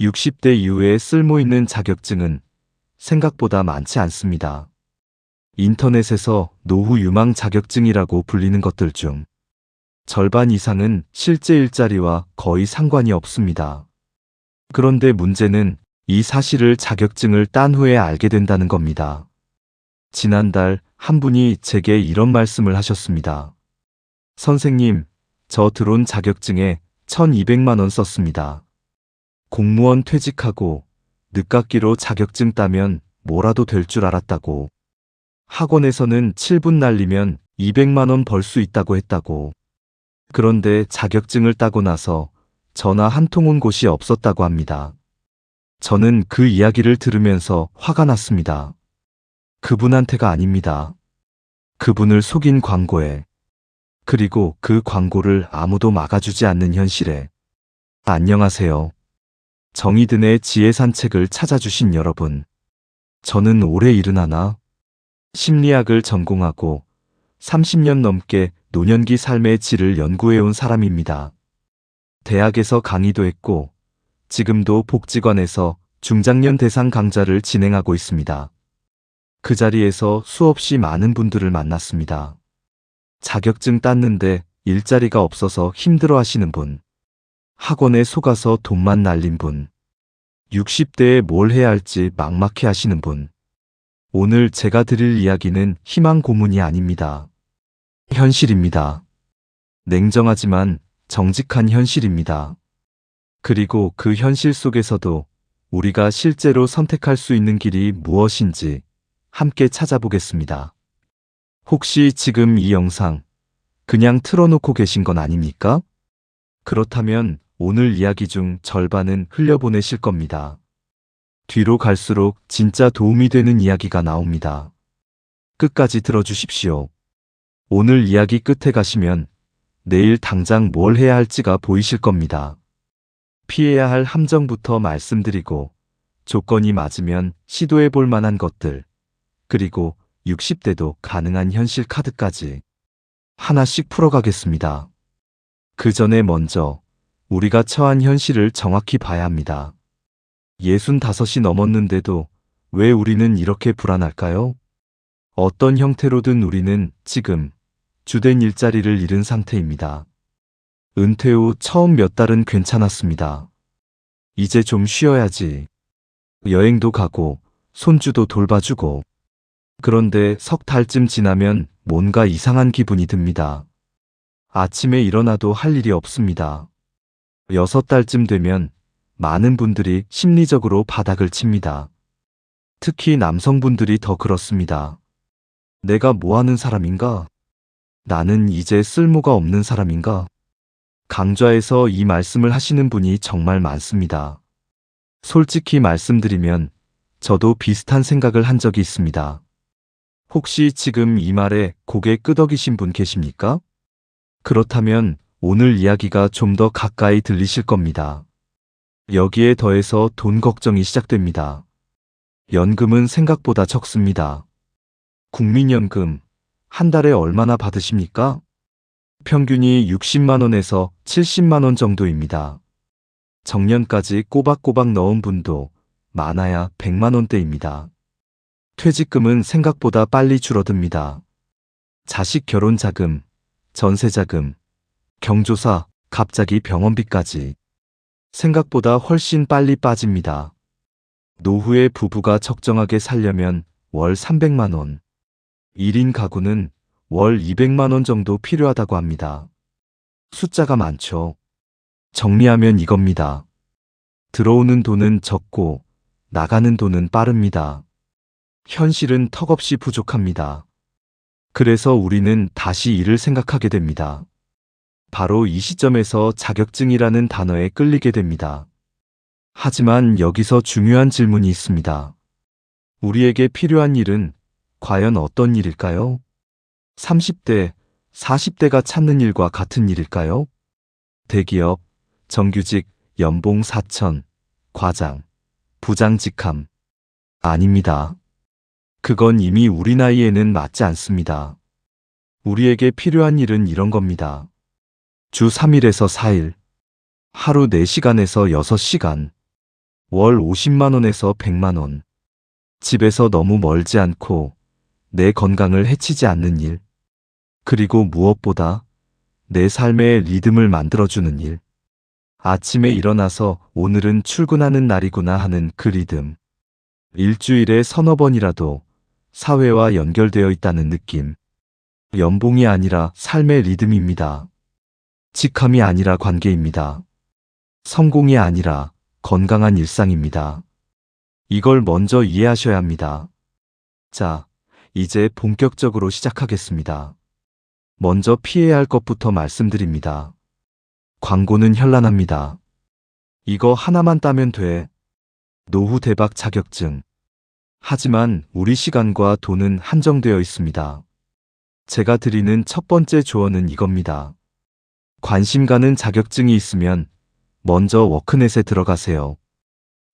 60대 이후에 쓸모있는 자격증은 생각보다 많지 않습니다. 인터넷에서 노후 유망 자격증이라고 불리는 것들 중 절반 이상은 실제 일자리와 거의 상관이 없습니다. 그런데 문제는 이 사실을 자격증을 딴 후에 알게 된다는 겁니다. 지난달 한 분이 제게 이런 말씀을 하셨습니다. 선생님, 저 들어온 자격증에 1200만 원 썼습니다. 공무원 퇴직하고 늦깎이로 자격증 따면 뭐라도 될 줄 알았다고. 학원에서는 7분 날리면 200만 원 벌 수 있다고 했다고. 그런데 자격증을 따고 나서 전화 한 통 온 곳이 없었다고 합니다. 저는 그 이야기를 들으면서 화가 났습니다. 그분한테가 아닙니다. 그분을 속인 광고에, 그리고 그 광고를 아무도 막아주지 않는 현실에. 안녕하세요. 정의든의 지혜산책을 찾아주신 여러분. 저는 올해 71, 심리학을 전공하고 30년 넘게 노년기 삶의 질을 연구해온 사람입니다. 대학에서 강의도 했고 지금도 복지관에서 중장년 대상 강좌를 진행하고 있습니다. 그 자리에서 수없이 많은 분들을 만났습니다. 자격증 땄는데 일자리가 없어서 힘들어 하시는 분, 학원에 속아서 돈만 날린 분, 60대에 뭘 해야 할지 막막해 하시는 분. 오늘 제가 드릴 이야기는 희망 고문이 아닙니다. 현실입니다. 냉정하지만 정직한 현실입니다. 그리고 그 현실 속에서도 우리가 실제로 선택할 수 있는 길이 무엇인지 함께 찾아보겠습니다. 혹시 지금 이 영상 그냥 틀어놓고 계신 건 아닙니까? 그렇다면 오늘 이야기 중 절반은 흘려보내실 겁니다. 뒤로 갈수록 진짜 도움이 되는 이야기가 나옵니다. 끝까지 들어주십시오. 오늘 이야기 끝에 가시면 내일 당장 뭘 해야 할지가 보이실 겁니다. 피해야 할 함정부터 말씀드리고 조건이 맞으면 시도해 볼 만한 것들, 그리고 60대도 가능한 현실 카드까지 하나씩 풀어가겠습니다. 그 전에 먼저 우리가 처한 현실을 정확히 봐야 합니다. 65이 넘었는데도 왜 우리는 이렇게 불안할까요? 어떤 형태로든 우리는 지금 주된 일자리를 잃은 상태입니다. 은퇴 후 처음 몇 달은 괜찮았습니다. 이제 좀 쉬어야지. 여행도 가고 손주도 돌봐주고. 그런데 석 달쯤 지나면 뭔가 이상한 기분이 듭니다. 아침에 일어나도 할 일이 없습니다. 6달쯤 되면 많은 분들이 심리적으로 바닥을 칩니다. 특히 남성분들이 더 그렇습니다. 내가 뭐 하는 사람인가? 나는 이제 쓸모가 없는 사람인가? 강좌에서 이 말씀을 하시는 분이 정말 많습니다. 솔직히 말씀드리면 저도 비슷한 생각을 한 적이 있습니다. 혹시 지금 이 말에 고개 끄덕이신 분 계십니까? 그렇다면 오늘 이야기가 좀 더 가까이 들리실 겁니다. 여기에 더해서 돈 걱정이 시작됩니다. 연금은 생각보다 적습니다. 국민연금 한 달에 얼마나 받으십니까? 평균이 60만 원에서 70만 원 정도입니다. 정년까지 꼬박꼬박 넣은 분도 많아야 100만 원대입니다. 퇴직금은 생각보다 빨리 줄어듭니다. 자식 결혼 자금, 전세 자금, 경조사, 갑자기 병원비까지 생각보다 훨씬 빨리 빠집니다. 노후에 부부가 적정하게 살려면 월 300만 원, 1인 가구는 월 200만 원 정도 필요하다고 합니다. 숫자가 많죠. 정리하면 이겁니다. 들어오는 돈은 적고 나가는 돈은 빠릅니다. 현실은 턱없이 부족합니다. 그래서 우리는 다시 일을 생각하게 됩니다. 바로 이 시점에서 자격증이라는 단어에 끌리게 됩니다. 하지만 여기서 중요한 질문이 있습니다. 우리에게 필요한 일은 과연 어떤 일일까요? 30대, 40대가 찾는 일과 같은 일일까요? 대기업, 정규직, 연봉 4천, 과장, 부장 직함. 아닙니다. 그건 이미 우리 나이에는 맞지 않습니다. 우리에게 필요한 일은 이런 겁니다. 주 3일에서 4일, 하루 4시간에서 6시간, 월 50만 원에서 100만 원. 집에서 너무 멀지 않고 내 건강을 해치지 않는 일. 그리고 무엇보다 내 삶의 리듬을 만들어주는 일. 아침에 일어나서 오늘은 출근하는 날이구나 하는 그 리듬. 일주일에 서너 번이라도 사회와 연결되어 있다는 느낌. 연봉이 아니라 삶의 리듬입니다. 직함이 아니라 관계입니다. 성공이 아니라 건강한 일상입니다. 이걸 먼저 이해하셔야 합니다. 자, 이제 본격적으로 시작하겠습니다. 먼저 피해야 할 것부터 말씀드립니다. 광고는 현란합니다. 이거 하나만 따면 돼. 노후 대박 자격증. 하지만 우리 시간과 돈은 한정되어 있습니다. 제가 드리는 첫 번째 조언은 이겁니다. 관심 가는 자격증이 있으면 먼저 워크넷에 들어가세요.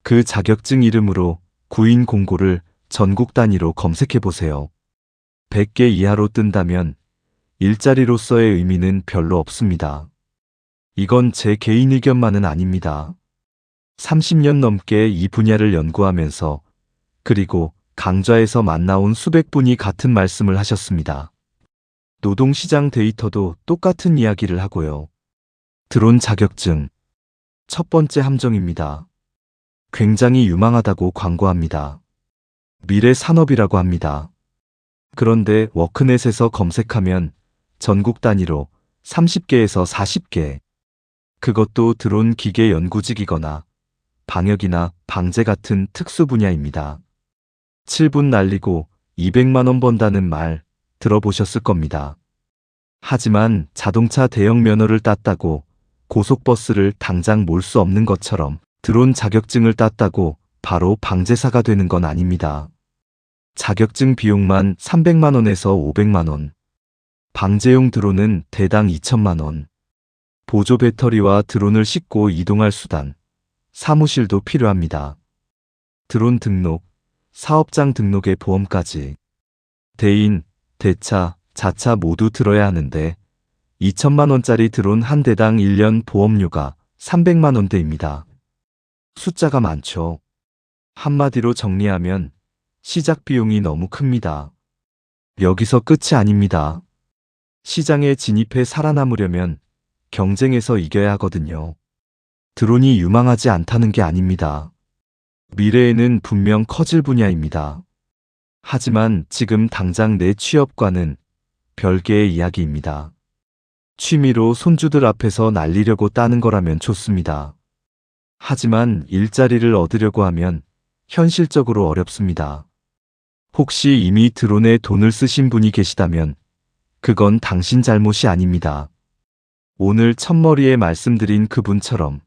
그 자격증 이름으로 구인 공고를 전국 단위로 검색해 보세요. 100개 이하로 뜬다면 일자리로서의 의미는 별로 없습니다. 이건 제 개인 의견만은 아닙니다. 30년 넘게 이 분야를 연구하면서 그리고 강좌에서 만나온 수백 분이 같은 말씀을 하셨습니다. 노동시장 데이터도 똑같은 이야기를 하고요. 드론 자격증. 첫 번째 함정입니다. 굉장히 유망하다고 광고합니다. 미래 산업이라고 합니다. 그런데 워크넷에서 검색하면 전국 단위로 30개에서 40개. 그것도 드론 기계 연구직이거나 방역이나 방제 같은 특수 분야입니다. 7분 날리고 200만 원 번다는 말 들어보셨을 겁니다. 하지만 자동차 대형 면허를 땄다고 고속버스를 당장 몰 수 없는 것처럼 드론 자격증을 땄다고 바로 방제사가 되는 건 아닙니다. 자격증 비용만 300만 원에서 500만 원. 방제용 드론은 대당 2천만 원. 보조 배터리와 드론을 싣고 이동할 수단, 사무실도 필요합니다. 드론 등록, 사업장 등록의 보험까지. 대인, 대차, 자차 모두 들어야 하는데 2천만 원짜리 드론 한 대당 1년 보험료가 300만 원대입니다. 숫자가 많죠. 한마디로 정리하면 시작 비용이 너무 큽니다. 여기서 끝이 아닙니다. 시장에 진입해 살아남으려면 경쟁에서 이겨야 하거든요. 드론이 유망하지 않다는 게 아닙니다. 미래에는 분명 커질 분야입니다. 하지만 지금 당장 내 취업과는 별개의 이야기입니다. 취미로 손주들 앞에서 날리려고 따는 거라면 좋습니다. 하지만 일자리를 얻으려고 하면 현실적으로 어렵습니다. 혹시 이미 드론에 돈을 쓰신 분이 계시다면 그건 당신 잘못이 아닙니다. 오늘 첫머리에 말씀드린 그분처럼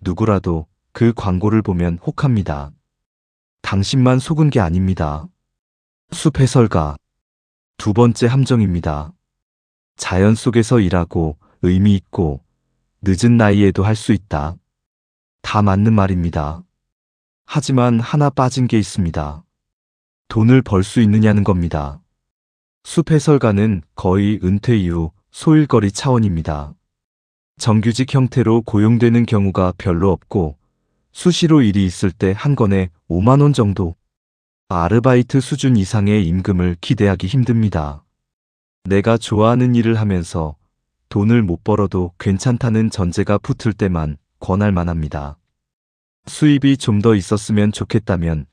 누구라도 그 광고를 보면 혹합니다. 당신만 속은 게 아닙니다. 숲 해설가. 두 번째 함정입니다. 자연 속에서 일하고 의미 있고 늦은 나이에도 할 수 있다. 다 맞는 말입니다. 하지만 하나 빠진 게 있습니다. 돈을 벌 수 있느냐는 겁니다. 숲 해설가는 거의 은퇴 이후 소일거리 차원입니다. 정규직 형태로 고용되는 경우가 별로 없고 수시로 일이 있을 때 한 건에 5만 원 정도. 아르바이트 수준 이상의 임금을 기대하기 힘듭니다. 내가 좋아하는 일을 하면서 돈을 못 벌어도 괜찮다는 전제가 붙을 때만 권할 만합니다. 수입이 좀 더 있었으면 좋겠다면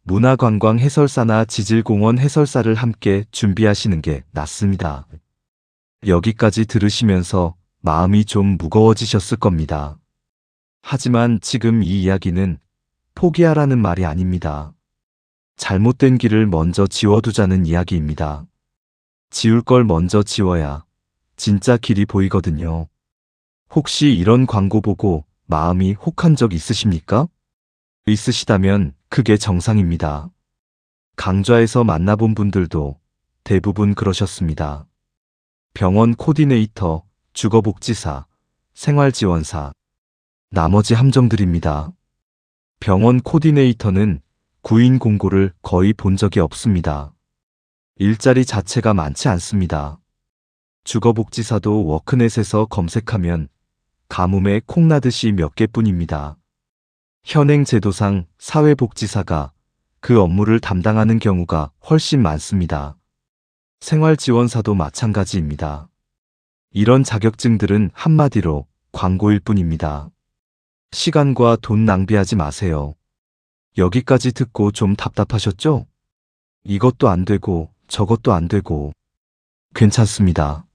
문화관광 해설사나 지질공원 해설사를 함께 준비하시는 게 낫습니다. 여기까지 들으시면서 마음이 좀 무거워지셨을 겁니다. 하지만 지금 이 이야기는 포기하라는 말이 아닙니다. 잘못된 길을 먼저 지워두자는 이야기입니다. 지울 걸 먼저 지워야 진짜 길이 보이거든요. 혹시 이런 광고 보고 마음이 혹한 적 있으십니까? 있으시다면 그게 정상입니다. 강좌에서 만나본 분들도 대부분 그러셨습니다. 병원 코디네이터, 주거복지사, 생활지원사. 나머지 함정들입니다. 병원 코디네이터는 구인 공고를 거의 본 적이 없습니다. 일자리 자체가 많지 않습니다. 주거복지사도 워크넷에서 검색하면 가뭄에 콩나듯이 몇 개뿐입니다. 현행 제도상 사회복지사가 그 업무를 담당하는 경우가 훨씬 많습니다. 생활지원사도 마찬가지입니다. 이런 자격증들은 한마디로 광고일 뿐입니다. 시간과 돈 낭비하지 마세요. 여기까지 듣고 좀 답답하셨죠? 이것도 안 되고 저것도 안 되고. 괜찮습니다.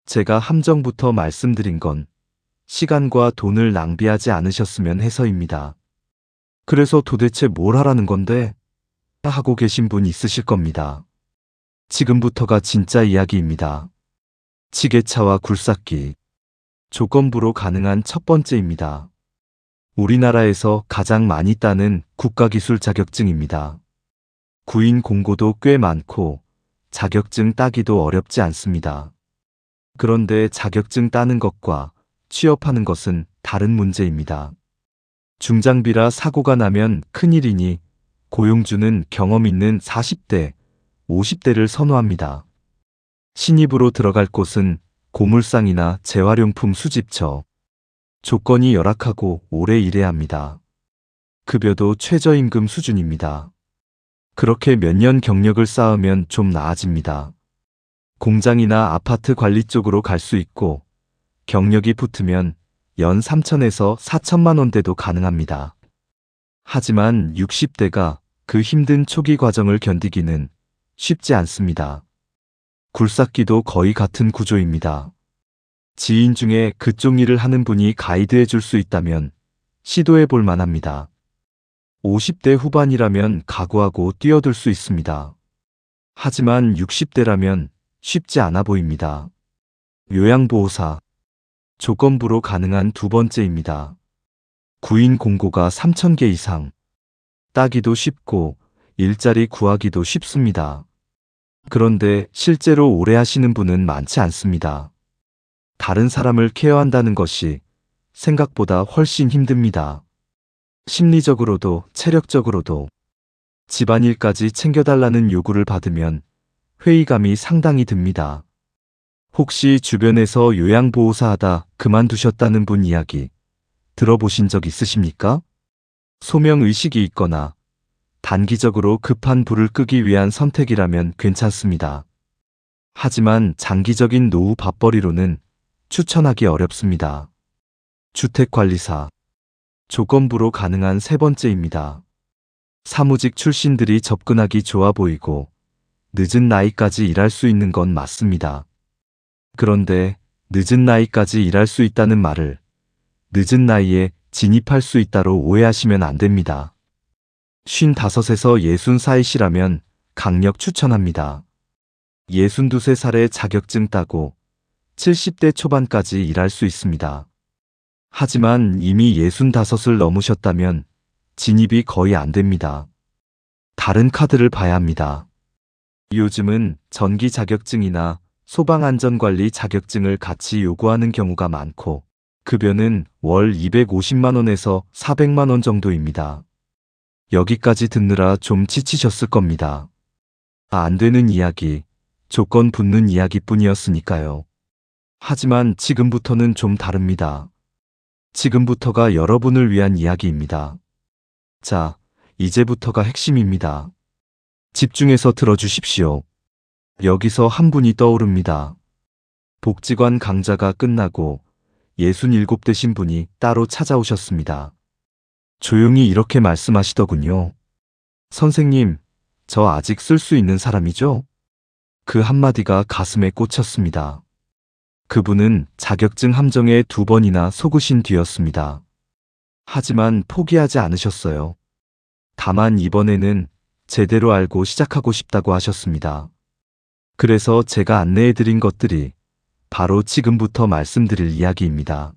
제가 함정부터 말씀드린 건 시간과 돈을 낭비하지 않으셨으면 해서입니다. 그래서 도대체 뭘 하라는 건데? 하고 계신 분 있으실 겁니다. 지금부터가 진짜 이야기입니다. 지게차와 굴삭기. 조건부로 가능한 첫 번째입니다. 우리나라에서 가장 많이 따는 국가기술 자격증입니다. 구인 공고도 꽤 많고 자격증 따기도 어렵지 않습니다. 그런데 자격증 따는 것과 취업하는 것은 다른 문제입니다. 중장비라 사고가 나면 큰일이니 고용주는 경험 있는 40대, 50대를 선호합니다. 신입으로 들어갈 곳은 고물상이나 재활용품 수집처. 조건이 열악하고 오래 일해야 합니다. 급여도 최저임금 수준입니다. 그렇게 몇 년 경력을 쌓으면 좀 나아집니다. 공장이나 아파트 관리 쪽으로 갈 수 있고 경력이 붙으면 연 3천에서 4천만 원대도 가능합니다. 하지만 60대가 그 힘든 초기 과정을 견디기는 쉽지 않습니다. 굴삭기도 거의 같은 구조입니다. 지인 중에 그쪽 일을 하는 분이 가이드해 줄 수 있다면 시도해 볼 만합니다. 50대 후반이라면 각오하고 뛰어들 수 있습니다. 하지만 60대라면 쉽지 않아 보입니다. 요양보호사. 조건부로 가능한 두 번째입니다. 구인 공고가 3,000개 이상. 따기도 쉽고 일자리 구하기도 쉽습니다. 그런데 실제로 오래 하시는 분은 많지 않습니다. 다른 사람을 케어한다는 것이 생각보다 훨씬 힘듭니다. 심리적으로도 체력적으로도. 집안일까지 챙겨달라는 요구를 받으면 회의감이 상당히 듭니다. 혹시 주변에서 요양보호사 하다 그만두셨다는 분 이야기 들어보신 적 있으십니까? 소명의식이 있거나 단기적으로 급한 불을 끄기 위한 선택이라면 괜찮습니다. 하지만 장기적인 노후 밥벌이로는 추천하기 어렵습니다. 주택관리사. 조건부로 가능한 세 번째입니다. 사무직 출신들이 접근하기 좋아 보이고 늦은 나이까지 일할 수 있는 건 맞습니다. 그런데 늦은 나이까지 일할 수 있다는 말을 늦은 나이에 진입할 수 있다로 오해하시면 안 됩니다. 55에서 64이시라면 강력 추천합니다. 62살에 자격증 따고 70대 초반까지 일할 수 있습니다. 하지만 이미 65을 넘으셨다면 진입이 거의 안 됩니다. 다른 카드를 봐야 합니다. 요즘은 전기 자격증이나 소방안전관리 자격증을 같이 요구하는 경우가 많고 급여는 월 250만 원에서 400만 원 정도입니다. 여기까지 듣느라 좀 지치셨을 겁니다. 안 되는 이야기, 조건 붙는 이야기뿐이었으니까요. 하지만 지금부터는 좀 다릅니다. 지금부터가 여러분을 위한 이야기입니다. 자, 이제부터가 핵심입니다. 집중해서 들어주십시오. 여기서 한 분이 떠오릅니다. 복지관 강좌가 끝나고 67 되신 분이 따로 찾아오셨습니다. 조용히 이렇게 말씀하시더군요. 선생님, 저 아직 쓸 수 있는 사람이죠? 그 한마디가 가슴에 꽂혔습니다. 그분은 자격증 함정에 2번이나 속으신 뒤였습니다. 하지만 포기하지 않으셨어요. 다만 이번에는 제대로 알고 시작하고 싶다고 하셨습니다. 그래서 제가 안내해드린 것들이 바로 지금부터 말씀드릴 이야기입니다.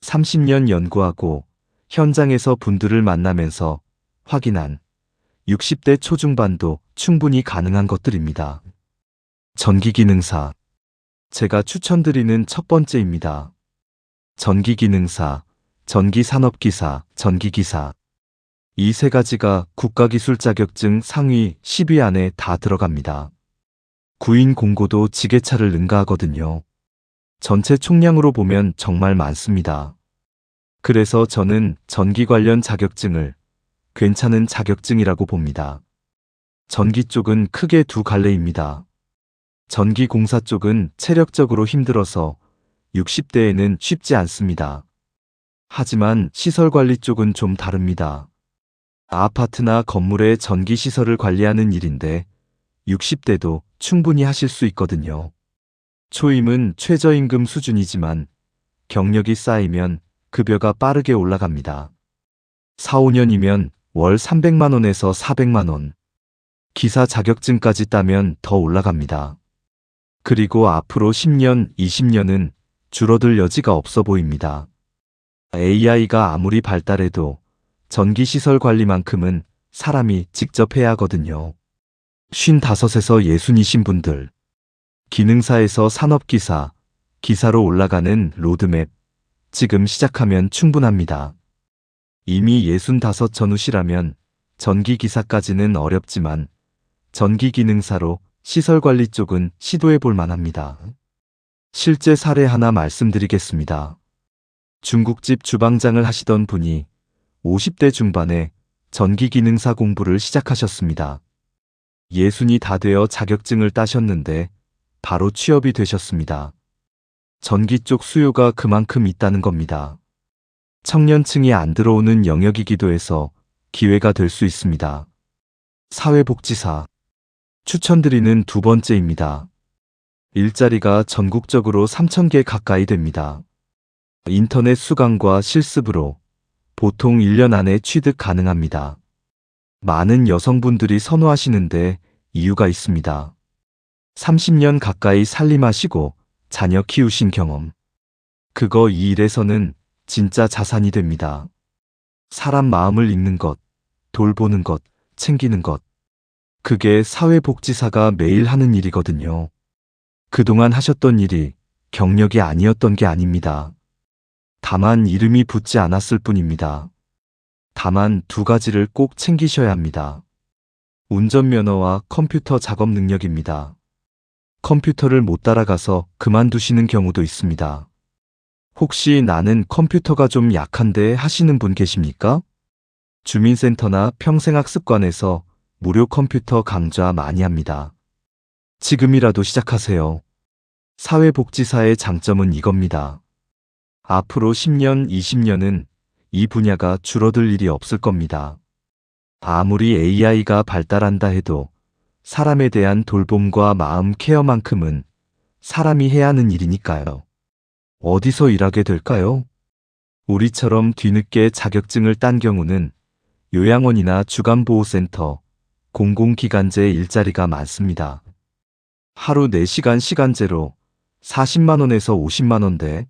30년 연구하고 현장에서 분들을 만나면서 확인한 60대 초중반도 충분히 가능한 것들입니다. 전기기능사. 제가 추천드리는 첫 번째입니다. 전기기능사, 전기산업기사, 전기기사. 이 세 가지가 국가기술 자격증 상위 10위 안에 다 들어갑니다. 구인 공고도 지게차를 능가하거든요. 전체 총량으로 보면 정말 많습니다. 그래서 저는 전기 관련 자격증을 괜찮은 자격증이라고 봅니다. 전기 쪽은 크게 두 갈래입니다. 전기공사 쪽은 체력적으로 힘들어서 60대에는 쉽지 않습니다. 하지만 시설관리 쪽은 좀 다릅니다. 아파트나 건물의 전기시설을 관리하는 일인데 60대도 충분히 하실 수 있거든요. 초임은 최저임금 수준이지만 경력이 쌓이면 급여가 빠르게 올라갑니다. 4, 5년이면 월 300만 원에서 400만 원. 기사 자격증까지 따면 더 올라갑니다. 그리고 앞으로 10년, 20년은 줄어들 여지가 없어 보입니다. AI가 아무리 발달해도 전기시설 관리만큼은 사람이 직접 해야 하거든요. 55에서 60이신 분들, 기능사에서 산업기사, 기사로 올라가는 로드맵, 지금 시작하면 충분합니다. 이미 65 전후시라면 전기기사까지는 어렵지만 전기기능사로 시설관리 쪽은 시도해 볼 만합니다. 실제 사례 하나 말씀드리겠습니다. 중국집 주방장을 하시던 분이 50대 중반에 전기기능사 공부를 시작하셨습니다. 60이 다 되어 자격증을 따셨는데 바로 취업이 되셨습니다. 전기 쪽 수요가 그만큼 있다는 겁니다. 청년층이 안 들어오는 영역이기도 해서 기회가 될 수 있습니다. 사회복지사 추천드리는 두 번째입니다. 일자리가 전국적으로 3,000개 가까이 됩니다. 인터넷 수강과 실습으로 보통 1년 안에 취득 가능합니다. 많은 여성분들이 선호하시는데 이유가 있습니다. 30년 가까이 살림하시고 자녀 키우신 경험. 그거 이 일에서는 진짜 자산이 됩니다. 사람 마음을 읽는 것, 돌보는 것, 챙기는 것. 그게 사회복지사가 매일 하는 일이거든요. 그동안 하셨던 일이 경력이 아니었던 게 아닙니다. 다만 이름이 붙지 않았을 뿐입니다. 다만 두 가지를 꼭 챙기셔야 합니다. 운전면허와 컴퓨터 작업 능력입니다. 컴퓨터를 못 따라가서 그만두시는 경우도 있습니다. 혹시 나는 컴퓨터가 좀 약한데 하시는 분 계십니까? 주민센터나 평생학습관에서 무료 컴퓨터 강좌 많이 합니다. 지금이라도 시작하세요. 사회복지사의 장점은 이겁니다. 앞으로 10년, 20년은 이 분야가 줄어들 일이 없을 겁니다. 아무리 AI가 발달한다 해도 사람에 대한 돌봄과 마음 케어만큼은 사람이 해야 하는 일이니까요. 어디서 일하게 될까요? 우리처럼 뒤늦게 자격증을 딴 경우는 요양원이나 주간보호센터, 공공기관제 일자리가 많습니다. 하루 4시간 시간제로 40만 원에서 50만 원대,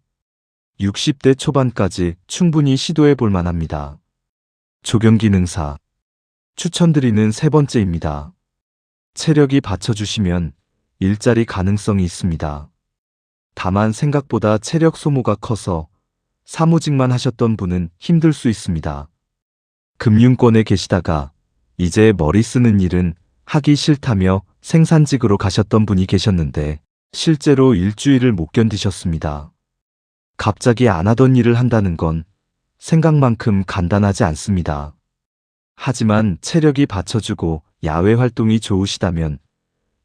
60대 초반까지 충분히 시도해 볼 만합니다. 조경기능사 추천드리는 세 번째입니다. 체력이 받쳐주시면 일자리 가능성이 있습니다. 다만 생각보다 체력 소모가 커서 사무직만 하셨던 분은 힘들 수 있습니다. 금융권에 계시다가 이제 머리 쓰는 일은 하기 싫다며 생산직으로 가셨던 분이 계셨는데 실제로 일주일을 못 견디셨습니다. 갑자기 안 하던 일을 한다는 건 생각만큼 간단하지 않습니다. 하지만 체력이 받쳐주고 야외 활동이 좋으시다면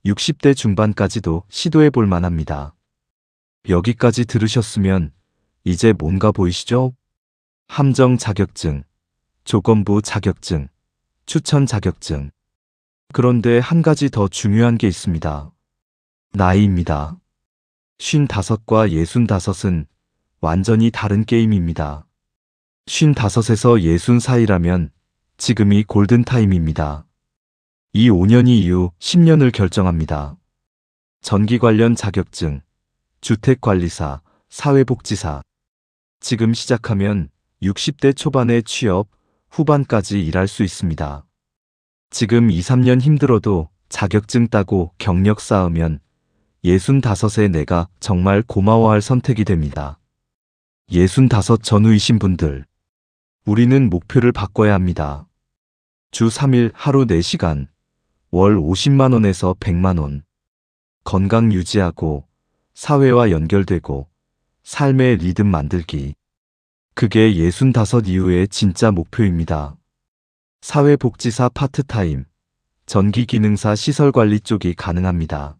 60대 중반까지도 시도해 볼 만합니다. 여기까지 들으셨으면 이제 뭔가 보이시죠? 함정 자격증, 조건부 자격증, 추천 자격증. 그런데 한 가지 더 중요한 게 있습니다. 나이입니다. 55과 65은 완전히 다른 게임입니다. 55에서 60 사이라면 지금이 골든타임입니다. 이 5년이 이후 10년을 결정합니다. 전기 관련 자격증, 주택관리사, 사회복지사. 지금 시작하면 60대 초반에 취업, 후반까지 일할 수 있습니다. 지금 2, 3년 힘들어도 자격증 따고 경력 쌓으면 65에 내가 정말 고마워할 선택이 됩니다. 65 전후이신 분들. 우리는 목표를 바꿔야 합니다. 주 3일 하루 4시간, 월 50만 원에서 100만 원. 건강 유지하고 사회와 연결되고 삶의 리듬 만들기. 그게 65 이후의 진짜 목표입니다. 사회복지사 파트타임, 전기기능사 시설관리 쪽이 가능합니다.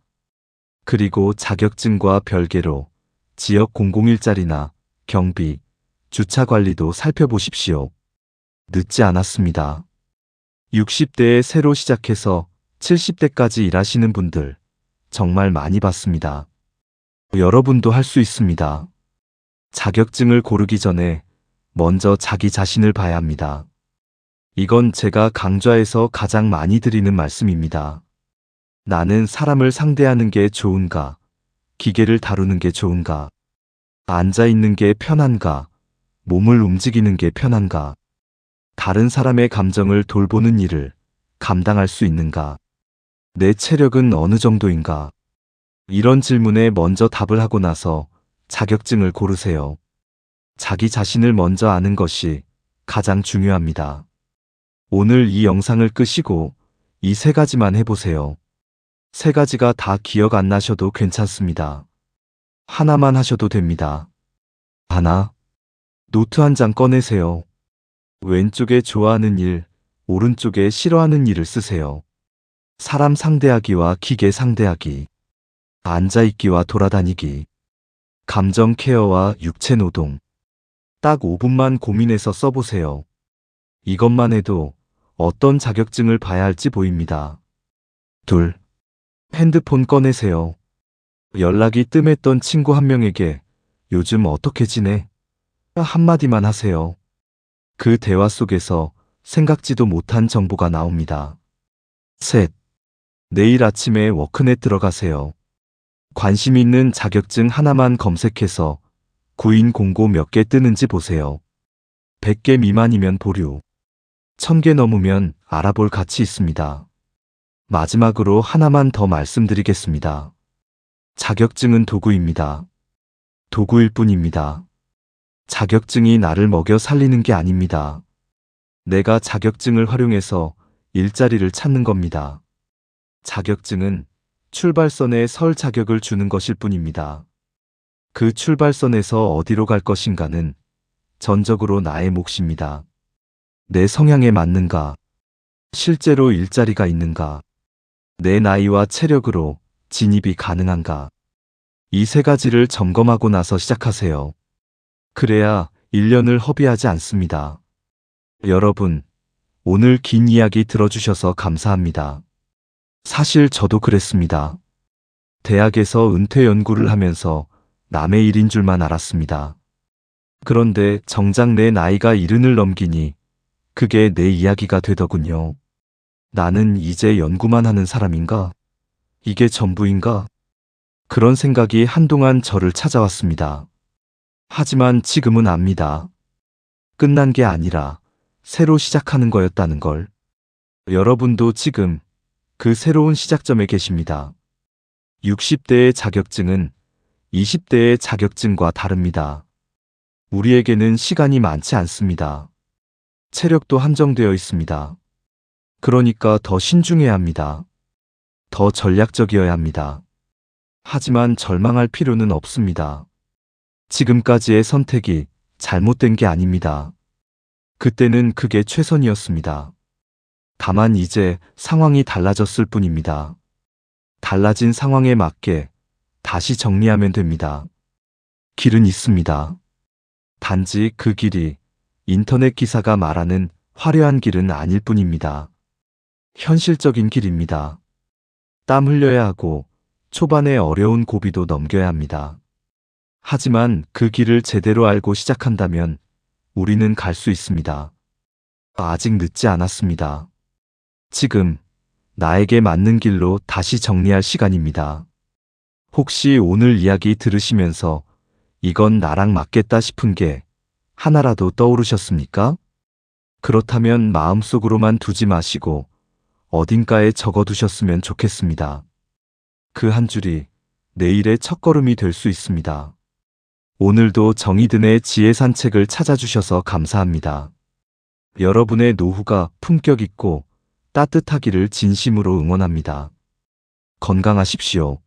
그리고 자격증과 별개로 지역 공공일자리나 경비, 주차관리도 살펴보십시오. 늦지 않았습니다. 60대에 새로 시작해서 70대까지 일하시는 분들 정말 많이 봤습니다. 여러분도 할 수 있습니다. 자격증을 고르기 전에 먼저 자기 자신을 봐야 합니다. 이건 제가 강좌에서 가장 많이 드리는 말씀입니다. 나는 사람을 상대하는 게 좋은가? 기계를 다루는 게 좋은가? 앉아 있는 게 편한가? 몸을 움직이는 게 편한가? 다른 사람의 감정을 돌보는 일을 감당할 수 있는가? 내 체력은 어느 정도인가? 이런 질문에 먼저 답을 하고 나서 자격증을 고르세요. 자기 자신을 먼저 아는 것이 가장 중요합니다. 오늘 이 영상을 끄시고 이 3가지만 해보세요. 3가지가 다 기억 안 나셔도 괜찮습니다. 하나만 하셔도 됩니다. 하나, 노트 한 장 꺼내세요. 왼쪽에 좋아하는 일, 오른쪽에 싫어하는 일을 쓰세요. 사람 상대하기와 기계 상대하기, 앉아있기와 돌아다니기, 감정 케어와 육체 노동. 딱 5분만 고민해서 써보세요. 이것만 해도 어떤 자격증을 봐야 할지 보입니다. 둘, 핸드폰 꺼내세요. 연락이 뜸했던 친구 한 명에게 요즘 어떻게 지내? 한마디만 하세요. 그 대화 속에서 생각지도 못한 정보가 나옵니다. 셋, 내일 아침에 워크넷 들어가세요. 관심 있는 자격증 하나만 검색해서 구인 공고 몇 개 뜨는지 보세요. 100개 미만이면 보류, 1000개 넘으면 알아볼 가치 있습니다. 마지막으로 하나만 더 말씀드리겠습니다. 자격증은 도구입니다. 도구일 뿐입니다. 자격증이 나를 먹여 살리는 게 아닙니다. 내가 자격증을 활용해서 일자리를 찾는 겁니다. 자격증은 출발선에 설 자격을 주는 것일 뿐입니다. 그 출발선에서 어디로 갈 것인가는 전적으로 나의 몫입니다. 내 성향에 맞는가? 실제로 일자리가 있는가? 내 나이와 체력으로 진입이 가능한가? 이 3가지를 점검하고 나서 시작하세요. 그래야 1년을 허비하지 않습니다. 여러분, 오늘 긴 이야기 들어주셔서 감사합니다. 사실 저도 그랬습니다. 대학에서 은퇴 연구를 하면서 남의 일인 줄만 알았습니다. 그런데 정작 내 나이가 70을 넘기니 그게 내 이야기가 되더군요. 나는 이제 연구만 하는 사람인가? 이게 전부인가? 그런 생각이 한동안 저를 찾아왔습니다. 하지만 지금은 압니다. 끝난 게 아니라 새로 시작하는 거였다는 걸. 여러분도 지금 그 새로운 시작점에 계십니다. 60대의 자격증은 20대의 자격증과 다릅니다. 우리에게는 시간이 많지 않습니다. 체력도 한정되어 있습니다. 그러니까 더 신중해야 합니다. 더 전략적이어야 합니다. 하지만 절망할 필요는 없습니다. 지금까지의 선택이 잘못된 게 아닙니다. 그때는 그게 최선이었습니다. 다만 이제 상황이 달라졌을 뿐입니다. 달라진 상황에 맞게 다시 정리하면 됩니다. 길은 있습니다. 단지 그 길이 인터넷 기사가 말하는 화려한 길은 아닐 뿐입니다. 현실적인 길입니다. 땀 흘려야 하고 초반에 어려운 고비도 넘겨야 합니다. 하지만 그 길을 제대로 알고 시작한다면 우리는 갈 수 있습니다. 아직 늦지 않았습니다. 지금 나에게 맞는 길로 다시 정리할 시간입니다. 혹시 오늘 이야기 들으시면서 이건 나랑 맞겠다 싶은 게 하나라도 떠오르셨습니까? 그렇다면 마음속으로만 두지 마시고 어딘가에 적어두셨으면 좋겠습니다. 그 한 줄이 내일의 첫걸음이 될 수 있습니다. 오늘도 정의든의 지혜 산책을 찾아주셔서 감사합니다. 여러분의 노후가 품격 있고 따뜻하기를 진심으로 응원합니다. 건강하십시오.